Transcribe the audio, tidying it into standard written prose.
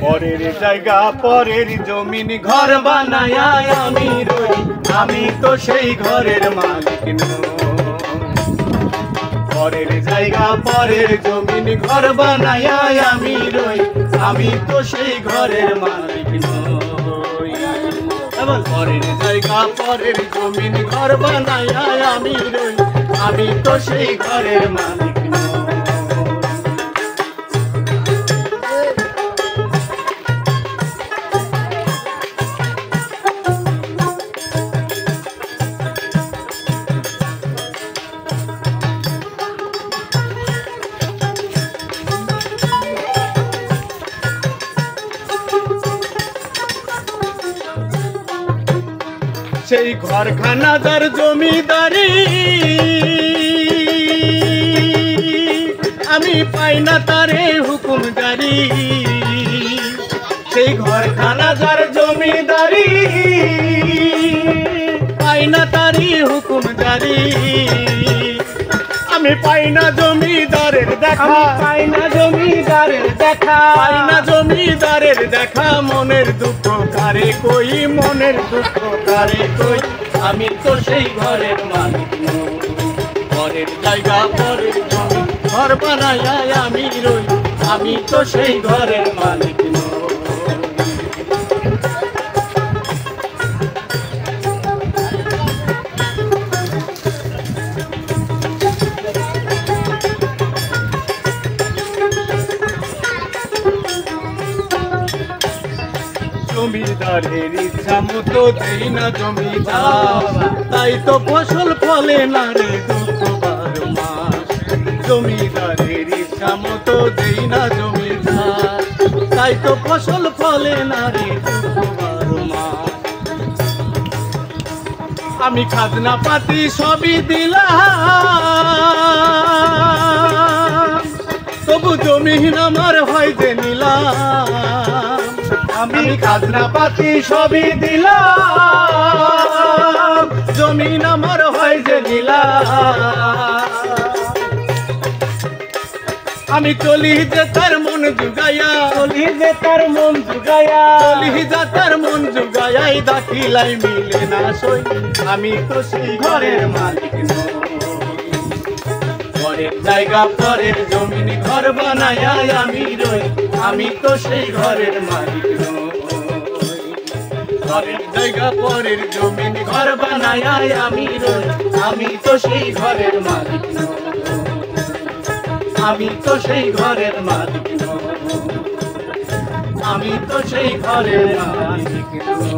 পরের জায়গা পরের জমিন ঘর বানায় আমি রই, আমি তো সেই ঘরের মালিক নই। পরের জায়গা পরের জমিন ঘর বানায় আমি রই, আমি তো সেই ঘরের মালিক নই। পরের জায়গা পরের জমিন ঘর বানায় আমি রই, আমি তো সেই ঘরের মালিক নই। সেই ঘরখানা যার জমিদারি আমি পাই না তারে হুকুম জারি। সেই ঘরখানা যার জমিদারি পাই না তারি হুকুম জারি। আমি পাই না জমিদারের দেখা, পাই না জমিদারের দেখা, পাই না জমিদারের দেখা। মনের দুঃখ কারে কই, মনের দুঃখ কারে কই, আমি তো সেই ঘরের মালিক নই। পরের জায়গা পরের জমি ঘর বানায় আমি রই, আমি তো সেই ঘরের মালিক নই। জমিদারের ইচ্ছা মতো দেই না জমিদার, তাই তো ফসল ফলে না রে দুঃখ 12 মাস। জমিদারের ইচ্ছা মতো দেই না জমিদার, তাই তো ফসল ফলে না রে দুঃখ 12 মাস। আমি খাজনা পাতি সবই দিলাম, তবু জমিন আমার হয় যে নিলাম। আমি খাজনা পাতি সবই দিলাম, জমিন আমার হয় যে নিলাম। আমি চলি যে তার মন জুগাইয়া, চলি যে তার মন জুগাইয়া, চলি যে তার মন জুগাইয়াই দাখিলাই মিলে না সই, আমি তো সেই ঘরের মালিক নই। পরের জায়গা পরের জমিন ঘর বানায় আমি রই, আমি তো সেই ঘরের মালিক নই। পরের জায়গা পরের জমিন ঘর বানায় আমি রই, আমি তো সেই ঘরের মালিক নই। আমি তো সেই ঘরের মালিক নই, আমি তো সেই ঘরের মালিক নই।